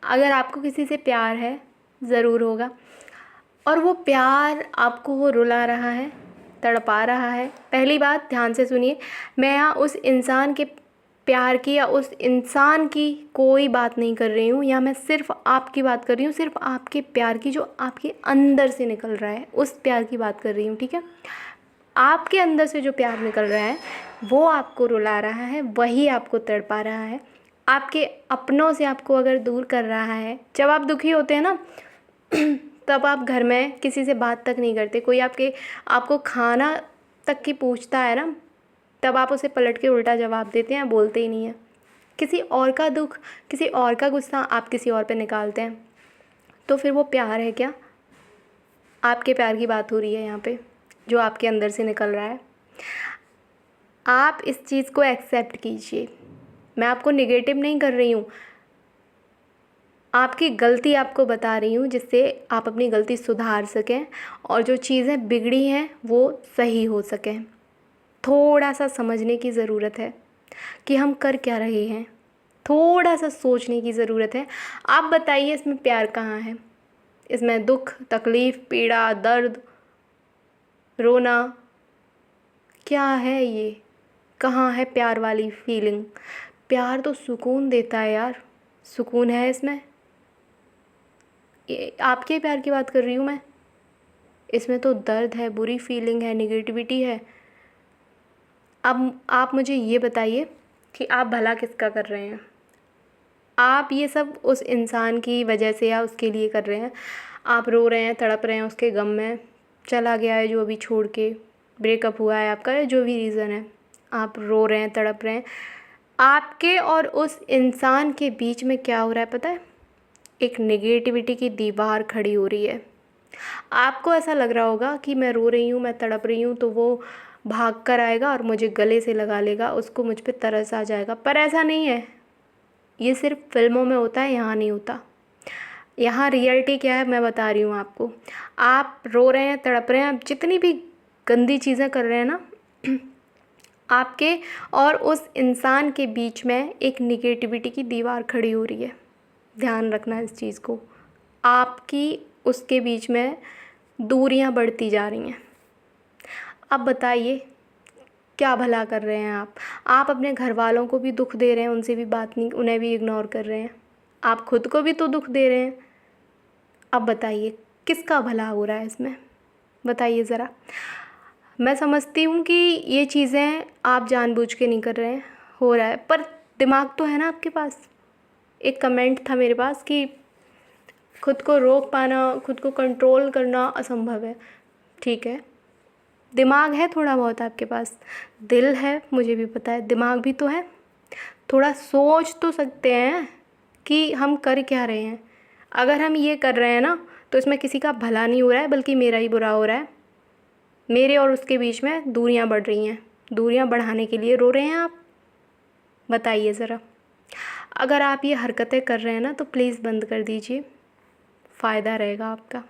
अगर आपको किसी से प्यार है, ज़रूर होगा, और वो प्यार आपको वो रुला रहा है, तड़पा रहा है। पहली बात ध्यान से सुनिए, मैं यहाँ उस इंसान के प्यार की या उस इंसान की कोई बात नहीं कर रही हूँ, या मैं सिर्फ आपकी बात कर रही हूँ, सिर्फ आपके प्यार की, जो आपके अंदर से निकल रहा है, उस प्यार की बात कर रही हूँ, ठीक है। आपके अंदर से जो प्यार निकल रहा है वो आपको रुला रहा है, वही आपको तड़पा रहा है। आपके अपनों से आपको अगर दूर कर रहा है, जब आप दुखी होते हैं ना तब आप घर में किसी से बात तक नहीं करते। कोई आपको खाना तक की पूछता है ना, तब आप उसे पलट के उल्टा जवाब देते हैं, बोलते ही नहीं हैं। किसी और का दुख, किसी और का गुस्सा आप किसी और पे निकालते हैं, तो फिर वो प्यार है क्या? आपके प्यार की बात हो रही है यहाँ पे, जो आपके अंदर से निकल रहा है। आप इस चीज़ को एक्सेप्ट कीजिए। मैं आपको नेगेटिव नहीं कर रही हूँ, आपकी गलती आपको बता रही हूँ, जिससे आप अपनी गलती सुधार सकें और जो चीज़ें बिगड़ी हैं वो सही हो सकें। थोड़ा सा समझने की ज़रूरत है कि हम कर क्या रहे हैं, थोड़ा सा सोचने की ज़रूरत है। आप बताइए, इसमें प्यार कहाँ है? इसमें दुख, तकलीफ़, पीड़ा, दर्द, रोना, क्या है ये? कहाँ है प्यार वाली फीलिंग? प्यार तो सुकून देता है यार, सुकून है इसमें। ये आपके प्यार की बात कर रही हूँ मैं, इसमें तो दर्द है, बुरी फीलिंग है, नेगेटिविटी है। अब आप मुझे ये बताइए कि आप भला किसका कर रहे हैं? आप ये सब उस इंसान की वजह से या उसके लिए कर रहे हैं। आप रो रहे हैं, तड़प रहे हैं उसके गम में, चला गया है जो अभी छोड़ के, ब्रेकअप हुआ है आपका, या जो भी रीज़न है, आप रो रहे हैं, तड़प रहे हैं। आपके और उस इंसान के बीच में क्या हो रहा है पता है? एक नेगेटिविटी की दीवार खड़ी हो रही है। आपको ऐसा लग रहा होगा कि मैं रो रही हूँ, मैं तड़प रही हूँ, तो वो भाग कर आएगा और मुझे गले से लगा लेगा, उसको मुझ पे तरस आ जाएगा। पर ऐसा नहीं है, ये सिर्फ फिल्मों में होता है, यहाँ नहीं होता। यहाँ रियलिटी क्या है मैं बता रही हूँ आपको। आप रो रहे हैं, तड़प रहे हैं, आप जितनी भी गंदी चीज़ें कर रहे हैं ना, आपके और उस इंसान के बीच में एक निगेटिविटी की दीवार खड़ी हो रही है। ध्यान रखना इस चीज़ को। आपकी उसके बीच में दूरियां बढ़ती जा रही हैं। अब बताइए, क्या भला कर रहे हैं आप? आप अपने घर वालों को भी दुख दे रहे हैं, उनसे भी बात नहीं, उन्हें भी इग्नोर कर रहे हैं। आप खुद को भी तो दुख दे रहे हैं। अब बताइए, किसका भला हो रहा है इसमें? बताइए ज़रा। मैं समझती हूँ कि ये चीज़ें आप जानबूझ के नहीं कर रहे हैं, हो रहा है, पर दिमाग तो है ना आपके पास। एक कमेंट था मेरे पास कि खुद को रोक पाना, खुद को कंट्रोल करना असंभव है। ठीक है, दिमाग है थोड़ा बहुत आपके पास, दिल है, मुझे भी पता है, दिमाग भी तो है। थोड़ा सोच तो सकते हैं कि हम कर क्या रहे हैं। अगर हम ये कर रहे हैं ना, तो इसमें किसी का भला नहीं हो रहा है, बल्कि मेरा ही बुरा हो रहा है। मेरे और उसके बीच में दूरियां बढ़ रही हैं। दूरियां बढ़ाने के लिए रो रहे हैं आप? बताइए ज़रा। अगर आप ये हरकतें कर रहे हैं ना, तो प्लीज़ बंद कर दीजिए, फ़ायदा रहेगा आपका।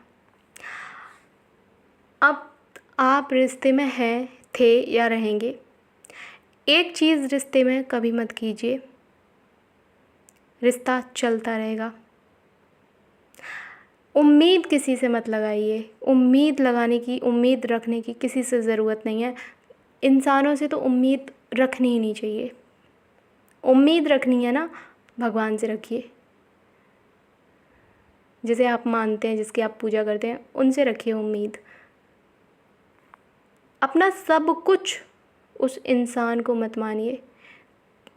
अब आप रिश्ते में हैं, थे या रहेंगे, एक चीज़ रिश्ते में कभी मत कीजिए, रिश्ता चलता रहेगा। उम्मीद किसी से मत लगाइए। उम्मीद लगाने की, उम्मीद रखने की किसी से ज़रूरत नहीं है। इंसानों से तो उम्मीद रखनी ही नहीं चाहिए। उम्मीद रखनी है ना, भगवान से रखिए, जिसे आप मानते हैं, जिसकी आप पूजा करते हैं, उनसे रखिए उम्मीद। अपना सब कुछ उस इंसान को मत मानिए,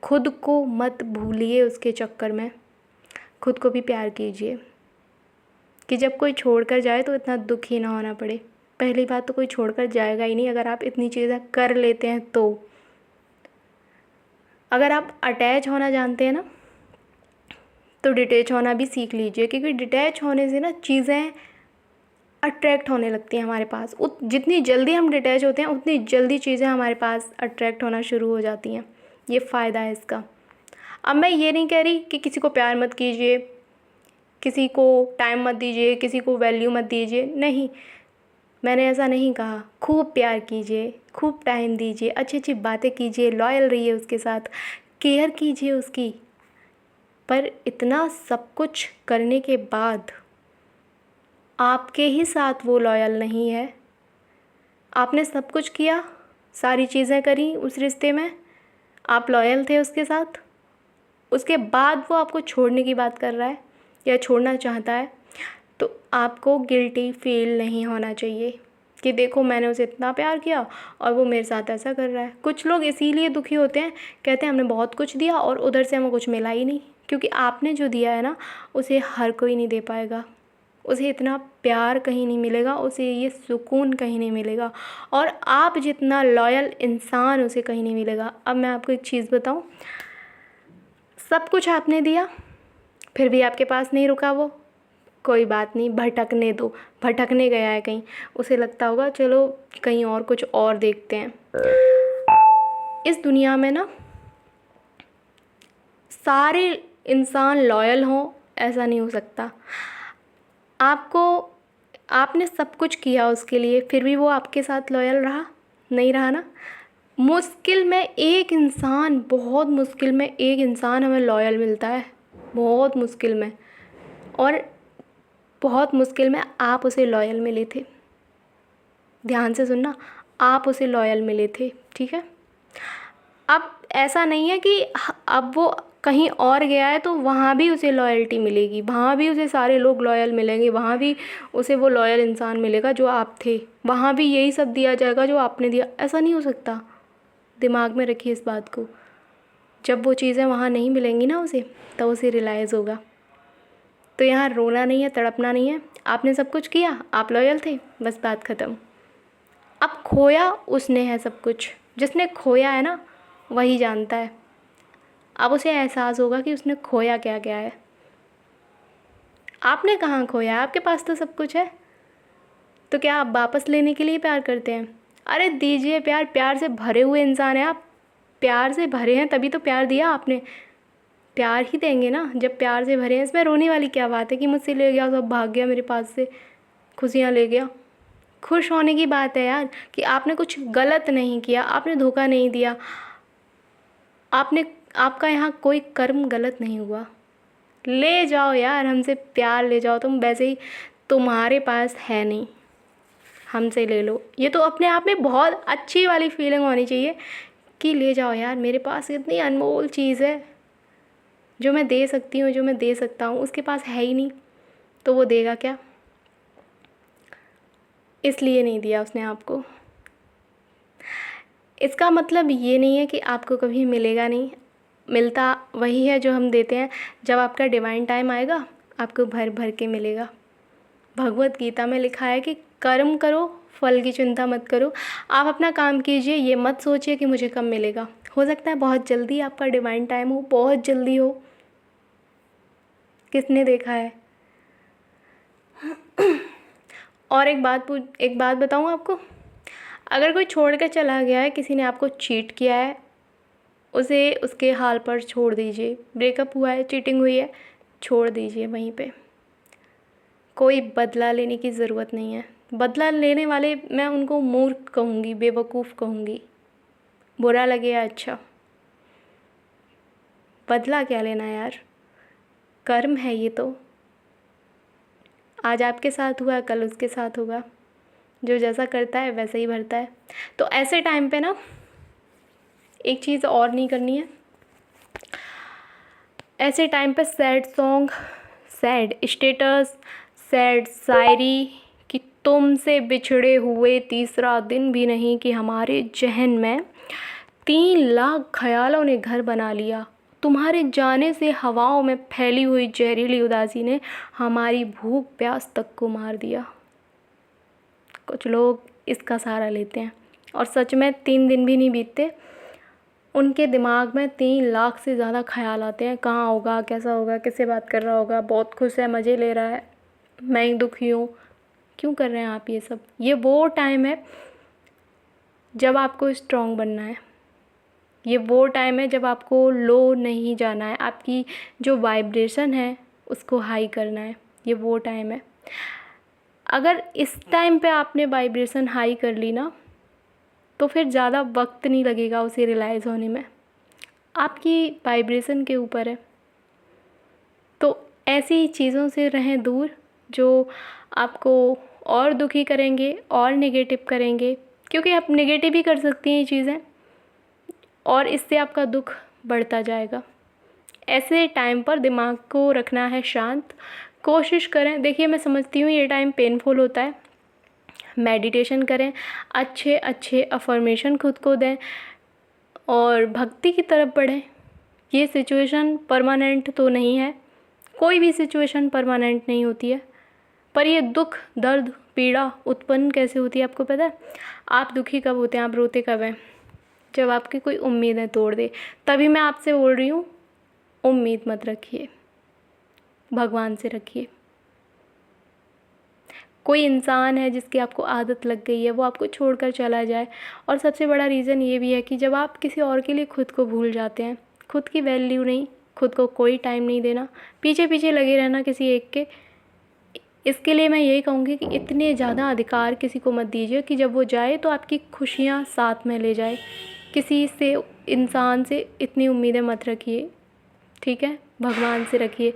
खुद को मत भूलिए उसके चक्कर में। खुद को भी प्यार कीजिए कि जब कोई छोड़कर जाए तो इतना दुख ही ना होना पड़े। पहली बात तो कोई छोड़कर जाएगा ही नहीं, अगर आप इतनी चीज़ें कर लेते हैं तो। अगर आप अटैच होना जानते हैं ना, तो डिटैच होना भी सीख लीजिए, क्योंकि डिटैच होने से ना चीज़ें अट्रैक्ट होने लगती हैं हमारे पास। जितनी जल्दी हम डिटैच होते हैं, उतनी जल्दी चीज़ें हमारे पास अट्रैक्ट होना शुरू हो जाती हैं। ये फ़ायदा है इसका। अब मैं ये नहीं कह रही कि किसी को प्यार मत कीजिए, किसी को टाइम मत दीजिए, किसी को वैल्यू मत दीजिए, नहीं, मैंने ऐसा नहीं कहा। खूब प्यार कीजिए, खूब टाइम दीजिए, अच्छी अच्छी बातें कीजिए, लॉयल रहिए उसके साथ, केयर कीजिए उसकी। पर इतना सब कुछ करने के बाद आपके ही साथ वो लॉयल नहीं है। आपने सब कुछ किया, सारी चीज़ें करी उस रिश्ते में, आप लॉयल थे उसके साथ, उसके बाद वो आपको छोड़ने की बात कर रहा है या छोड़ना चाहता है, तो आपको गिल्टी फील नहीं होना चाहिए कि देखो मैंने उसे इतना प्यार किया और वो मेरे साथ ऐसा कर रहा है। कुछ लोग इसीलिए दुखी होते हैं, कहते हैं हमने बहुत कुछ दिया और उधर से हमें कुछ मिला ही नहीं, क्योंकि आपने जो दिया है ना उसे हर कोई नहीं दे पाएगा। उसे इतना प्यार कहीं नहीं मिलेगा, उसे ये सुकून कहीं नहीं मिलेगा, और आप जितना लॉयल इंसान उसे कहीं नहीं मिलेगा। अब मैं आपको एक चीज़ बताऊं, सब कुछ आपने दिया फिर भी आपके पास नहीं रुका वो, कोई बात नहीं, भटकने दो। भटकने गया है कहीं, उसे लगता होगा चलो कहीं और कुछ और देखते हैं। इस दुनिया में ना सारे इंसान लॉयल हों ऐसा नहीं हो सकता। आपने सब कुछ किया उसके लिए, फिर भी वो आपके साथ लॉयल रहा नहीं रहा ना। मुश्किल में एक इंसान, बहुत मुश्किल में एक इंसान हमें लॉयल मिलता है, बहुत मुश्किल में, और बहुत मुश्किल में आप उसे लॉयल मिले थे। ध्यान से सुनना, आप उसे लॉयल मिले थे, ठीक है। अब ऐसा नहीं है कि अब वो कहीं और गया है तो वहाँ भी उसे लॉयल्टी मिलेगी, वहाँ भी उसे सारे लोग लॉयल मिलेंगे, वहाँ भी उसे वो लॉयल इंसान मिलेगा जो आप थे, वहाँ भी यही सब दिया जाएगा जो आपने दिया। ऐसा नहीं हो सकता, दिमाग में रखिए इस बात को। जब वो चीज़ें वहाँ नहीं मिलेंगी ना उसे, तब उसे रियलाइज़ होगा। तो यहाँ रोना नहीं है, तड़पना नहीं है, आपने सब कुछ किया, आप लॉयल थे, बस बात ख़त्म। अब खोया उसने है सब कुछ, जिसने खोया है ना वही जानता है। अब उसे एहसास होगा कि उसने खोया क्या क्या है। आपने कहाँ खोया है, आपके पास तो सब कुछ है। तो क्या आप वापस लेने के लिए प्यार करते हैं? अरे दीजिए प्यार, प्यार से भरे हुए इंसान हैं आप, प्यार से भरे हैं तभी तो प्यार दिया आपने। प्यार ही देंगे ना जब प्यार से भरे हैं। इसमें रोने वाली क्या बात है कि मुझसे ले गया, सब भाग गया मेरे पास से, खुशियाँ ले गया। खुश होने की बात है यार कि आपने कुछ गलत नहीं किया, आपने धोखा नहीं दिया, आपका यहाँ कोई कर्म गलत नहीं हुआ। ले जाओ यार हमसे प्यार, ले जाओ, तुम वैसे ही तुम्हारे पास है नहीं, हमसे ले लो। ये तो अपने आप में बहुत अच्छी वाली फीलिंग होनी चाहिए कि ले जाओ यार, मेरे पास इतनी अनमोल चीज़ है जो मैं दे सकती हूँ, जो मैं दे सकता हूँ, उसके पास है ही नहीं, तो वो देगा क्या? इसलिए नहीं दिया उसने आपको। इसका मतलब ये नहीं है कि आपको कभी मिलेगा नहीं, मिलता वही है जो हम देते हैं। जब आपका डिवाइन टाइम आएगा आपको भर भर के मिलेगा। भगवत गीता में लिखा है कि कर्म करो, फल की चिंता मत करो। आप अपना काम कीजिए, ये मत सोचिए कि मुझे कब मिलेगा। हो सकता है बहुत जल्दी आपका डिवाइन टाइम हो, बहुत जल्दी हो, किसने देखा है। और एक बात बताऊँ आपको, अगर कोई छोड़ कर चला गया है, किसी ने आपको चीट किया है, उसे उसके हाल पर छोड़ दीजिए। ब्रेकअप हुआ है, चीटिंग हुई है, छोड़ दीजिए वहीं पे। कोई बदला लेने की ज़रूरत नहीं है। बदला लेने वाले मैं उनको मूर्ख कहूँगी, बेवकूफ़ कहूँगी, बुरा लगे या अच्छा। बदला क्या लेना यार, कर्म है ये तो। आज आपके साथ हुआ, कल उसके साथ होगा। जो जैसा करता है वैसा ही भरता है। तो ऐसे टाइम पे ना एक चीज़ और नहीं करनी है। ऐसे टाइम पे sad song, sad status, sad शायरी कि तुमसे बिछड़े हुए तीसरा दिन भी नहीं, कि हमारे जहन में 3 लाख ख्यालों ने घर बना लिया, तुम्हारे जाने से हवाओं में फैली हुई जहरीली उदासी ने हमारी भूख प्यास तक को मार दिया। कुछ लोग इसका सहारा लेते हैं और सच में 3 दिन भी नहीं बीतते, उनके दिमाग में 3 लाख से ज़्यादा ख्याल आते हैं। कहाँ होगा, कैसा होगा, किससे बात कर रहा होगा, बहुत खुश है, मज़े ले रहा है, मैं ही दुखी हूँ। क्यों कर रहे हैं आप ये सब? ये वो टाइम है जब आपको स्ट्रॉन्ग बनना है। ये वो टाइम है जब आपको लो नहीं जाना है, आपकी जो वाइब्रेशन है उसको हाई करना है। ये वो टाइम है। अगर इस टाइम पे आपने वाइब्रेशन हाई कर ली ना, तो फिर ज़्यादा वक्त नहीं लगेगा उसे रियलाइज़ होने में। आपकी वाइब्रेशन के ऊपर है। ऐसी चीज़ों से रहें दूर जो आपको और दुखी करेंगे और नेगेटिव करेंगे, क्योंकि आप नेगेटिव ही कर सकती हैं ये चीज़ें और इससे आपका दुख बढ़ता जाएगा। ऐसे टाइम पर दिमाग को रखना है शांत। कोशिश करें, देखिए मैं समझती हूँ ये टाइम पेनफुल होता है, मेडिटेशन करें, अच्छे अच्छे अफर्मेशन खुद को दें और भक्ति की तरफ बढ़ें। ये सिचुएशन परमानेंट तो नहीं है, कोई भी सिचुएशन परमानेंट नहीं होती है, पर ये दुख, दर्द, पीड़ा उत्पन्न कैसे होती है आपको पता है? आप दुखी कब होते हैं, आप रोते कब हैं? जब आपकी कोई उम्मीदें तोड़ दे। तभी मैं आपसे बोल रही हूँ, उम्मीद मत रखिए, भगवान से रखिए। कोई इंसान है जिसकी आपको आदत लग गई है, वो आपको छोड़कर चला जाए। और सबसे बड़ा रीज़न ये भी है कि जब आप किसी और के लिए खुद को भूल जाते हैं, खुद की वैल्यू नहीं, खुद को कोई टाइम नहीं देना, पीछे पीछे लगे रहना किसी एक के, इसके लिए मैं यही कहूँगी कि इतने ज़्यादा अधिकार किसी को मत दीजिए कि जब वो जाए तो आपकी खुशियाँ साथ में ले जाए। किसी से, इंसान से इतनी उम्मीदें मत रखिए, ठीक है? भगवान से रखिए,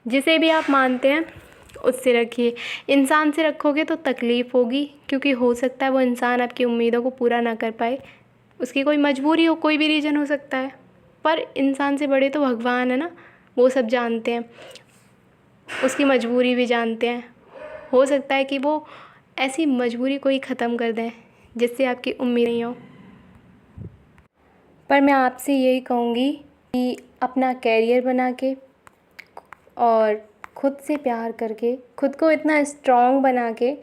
जिसे भी आप मानते हैं उससे रखिए। इंसान से रखोगे तो तकलीफ़ होगी, क्योंकि हो सकता है वो इंसान आपकी उम्मीदों को पूरा ना कर पाए, उसकी कोई मजबूरी हो, कोई भी रीज़न हो सकता है। पर इंसान से बड़े तो भगवान है ना, वो सब जानते हैं, उसकी मजबूरी भी जानते हैं। हो सकता है कि वो ऐसी मजबूरी कोई ख़त्म कर दें जिससे आपकी उम्मीद नहीं हो। पर मैं आपसे यही कहूँगी कि अपना कैरियर बना के और खुद से प्यार करके, खुद को इतना स्ट्रॉन्ग बना के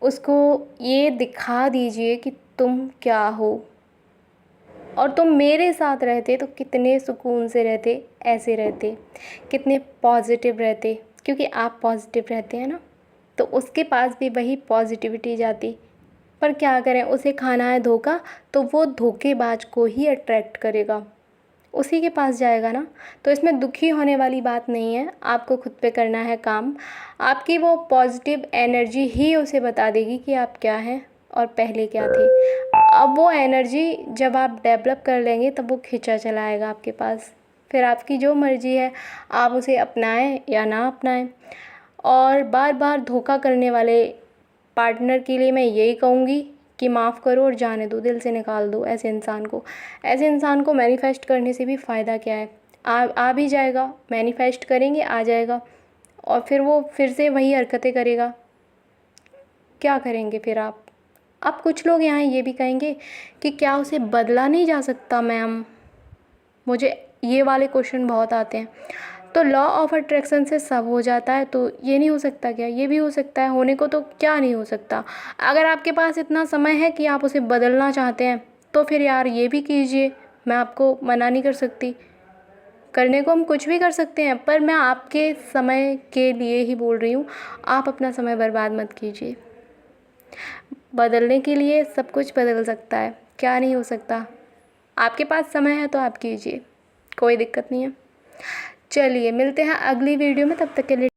उसको ये दिखा दीजिए कि तुम क्या हो। और तुम मेरे साथ रहते तो कितने सुकून से रहते, ऐसे रहते, कितने पॉजिटिव रहते, क्योंकि आप पॉजिटिव रहते हैं ना, तो उसके पास भी वही पॉजिटिविटी जाती। पर क्या करें, उसे खाना है धोखा, तो वो धोखेबाज को ही अट्रैक्ट करेगा, उसी के पास जाएगा ना। तो इसमें दुखी होने वाली बात नहीं है, आपको खुद पे करना है काम। आपकी वो पॉजिटिव एनर्जी ही उसे बता देगी कि आप क्या हैं और पहले क्या थे। अब वो एनर्जी जब आप डेवलप कर लेंगे तब वो खींचा चला आएगा आपके पास। फिर आपकी जो मर्ज़ी है, आप उसे अपनाएं या ना अपनाएं। और बार बार धोखा करने वाले पार्टनर के लिए मैं यही कहूँगी कि माफ़ करो और जाने दो, दिल से निकाल दो ऐसे इंसान को। ऐसे इंसान को मैनिफेस्ट करने से भी फ़ायदा क्या है? आ भी जाएगा, मैनिफेस्ट करेंगे आ जाएगा, और फिर वो फिर से वही हरकतें करेगा। क्या करेंगे फिर आप? अब कुछ लोग यहाँ ये भी कहेंगे कि क्या उसे बदला नहीं जा सकता मैम? मुझे ये वाले क्वेश्चन बहुत आते हैं। तो लॉ ऑफ अट्रैक्शन से सब हो जाता है, तो ये नहीं हो सकता क्या? ये भी हो सकता है, होने को तो क्या नहीं हो सकता। अगर आपके पास इतना समय है कि आप उसे बदलना चाहते हैं तो फिर यार ये भी कीजिए, मैं आपको मना नहीं कर सकती। करने को हम कुछ भी कर सकते हैं, पर मैं आपके समय के लिए ही बोल रही हूँ, आप अपना समय बर्बाद मत कीजिए। बदलने के लिए सब कुछ बदल सकता है, क्या नहीं हो सकता? आपके पास समय है तो आप कीजिए, कोई दिक्कत नहीं है। चलिए मिलते हैं अगली वीडियो में, तब तक के लिए